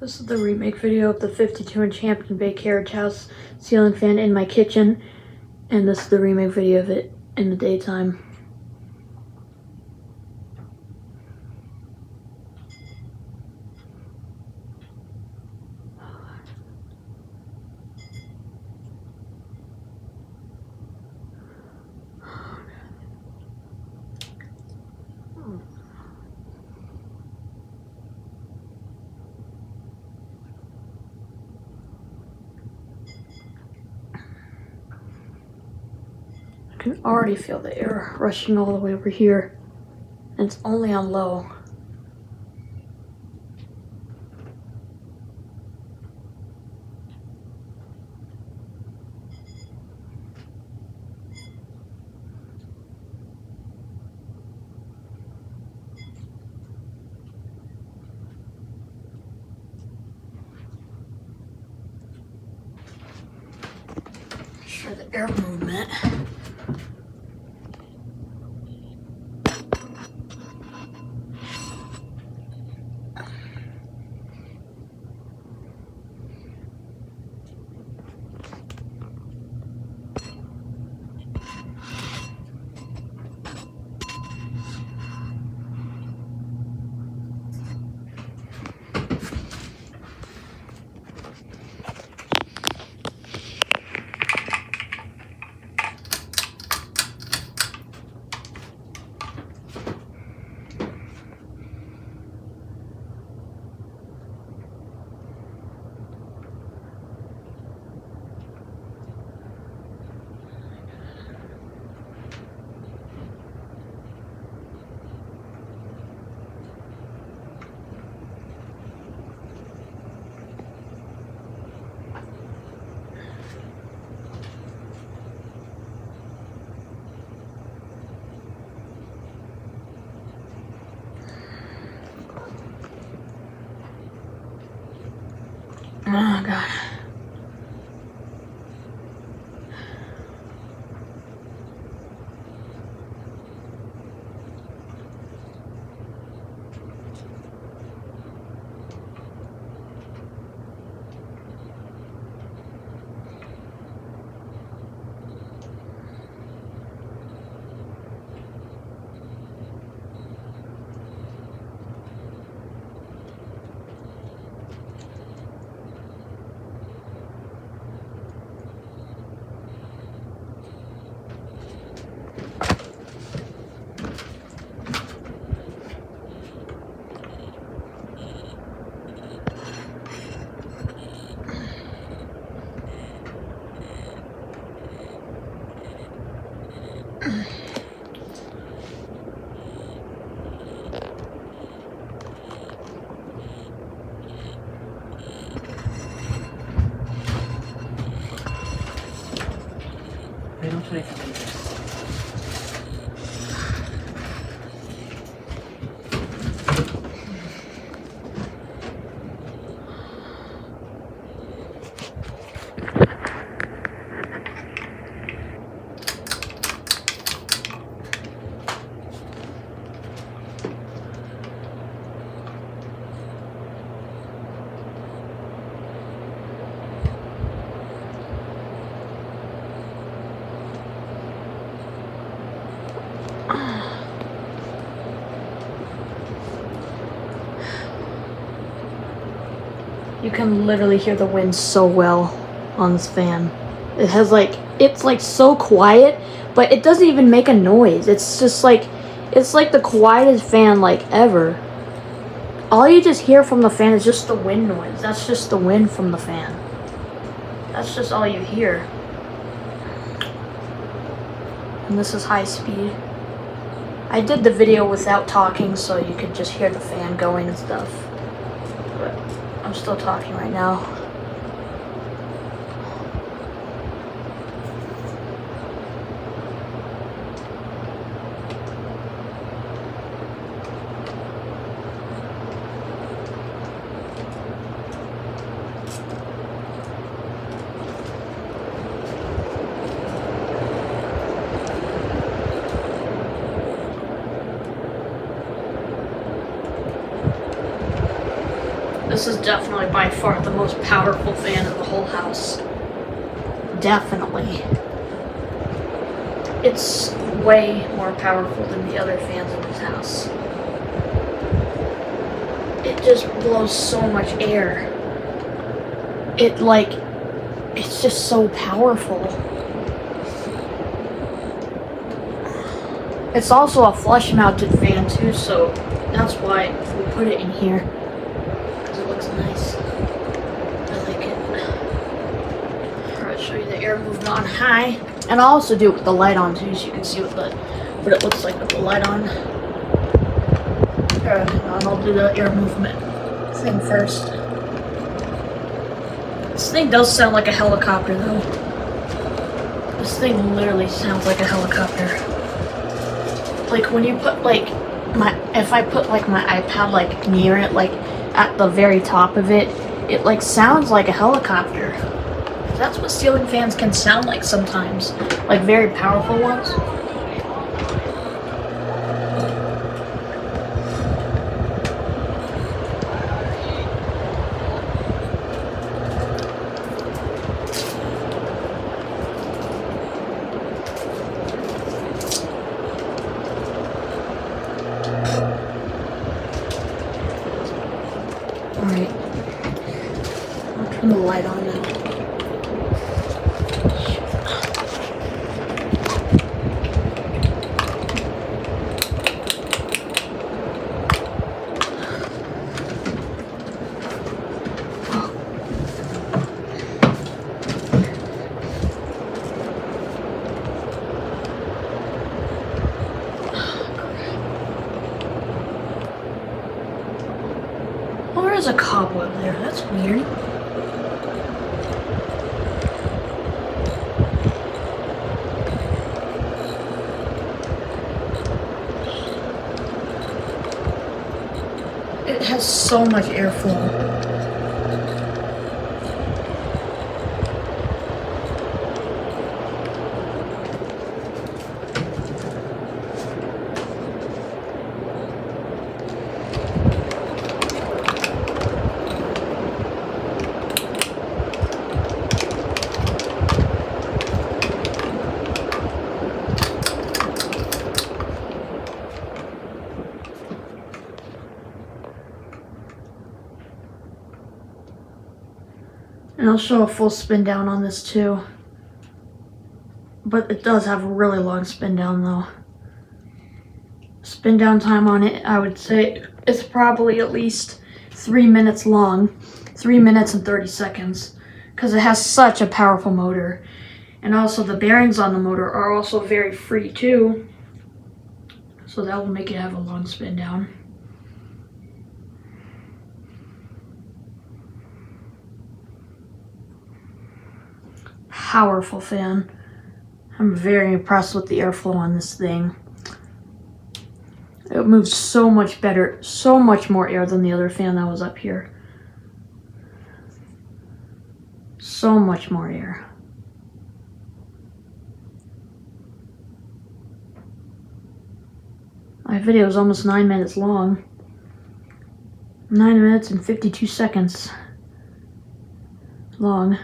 This is the remake video of the 52-inch Hampton Bay Carriage house ceiling fan in my kitchen, and this is the remake video of it in the daytime. I can already feel the air rushing all the way over here, and it's only on low. Sure, the air movement. Oh God. They don't tell you to do this. You can literally hear the wind so well on this fan. It's like so quiet, but it doesn't even make a noise. It's just like, it's like the quietest fan like ever. All you just hear from the fan is just the wind noise. That's just the wind from the fan. That's just all you hear. And this is high speed. I did the video without talking so you could just hear the fan going and stuff. But I'm still talking right now. This is definitely by far the most powerful fan in the whole house. Definitely. It's way more powerful than the other fans in this house. It just blows so much air. It's just so powerful. It's also a flush mounted fan too, so that's why we put it in here. Because it looks nice. I like it. Alright, show you the air movement on high. And I'll also do it with the light on too, so you can see what it looks like with the light on. Alright, and I'll do the air movement thing first. This thing does sound like a helicopter though. This thing literally sounds like a helicopter. Like when you put if I put like my iPad like near it, like at the very top of it, it like sounds like a helicopter. That's what ceiling fans can sound like sometimes, like very powerful ones. Alright, I'll turn the light on now. Oh, there's a cobweb there. That's weird. It has so much airflow. And I'll show a full spin down on this too. But it does have a really long spin down though. Spin down time on it, I would say it's probably at least 3 minutes long. 3 minutes and 30 seconds. Because it has such a powerful motor. And also the bearings on the motor are also very free too. So that will make it have a long spin down. Powerful fan. I'm very impressed with the airflow on this thing. It moves so much better, so much more air than the other fan that was up here. So much more air. My video is almost 9 minutes long. 9 minutes and 52 seconds long.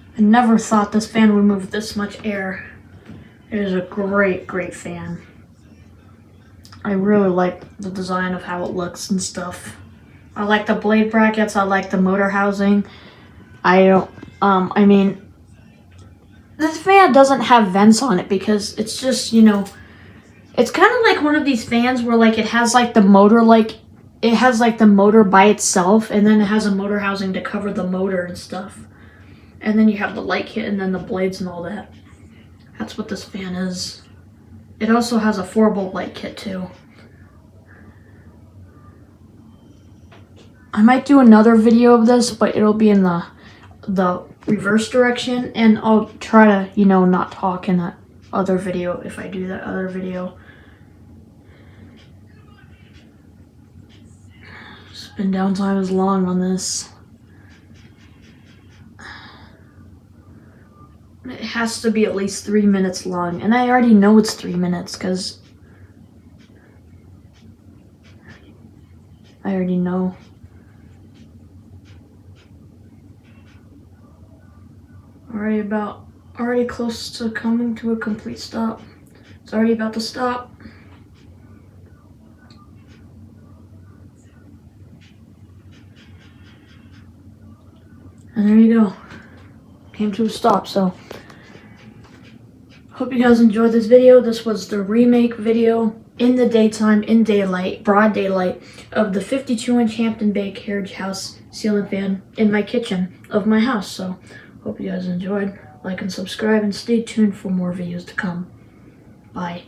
I never thought this fan would move this much air. It is a great, great fan. I really like the design of how it looks and stuff. I like the blade brackets, I like the motor housing. I mean, this fan doesn't have vents on it because it's just, you know, it's kind of like one of these fans where like it has like the motor like it has like the motor by itself, and then it has a motor housing to cover the motor and stuff. And then you have the light kit and then the blades and all that. That's what this fan is. It also has a 4-bolt light kit too. I might do another video of this, but it'll be in the reverse direction, and I'll try to, you know, not talk in that other video if I do that other video. Spin down time is long on this. It has to be at least 3 minutes long, and I already know it's 3 minutes because I already know. Already close to coming to a complete stop. It's already about to stop. And there you go. Came to a stop, so hope you guys enjoyed this video. This was the remake video in the daytime, in daylight, broad daylight, of the 52-inch Hampton Bay Carriage house ceiling fan in my kitchen of my house. So hope you guys enjoyed. Like and subscribe, and stay tuned for more videos to come. Bye.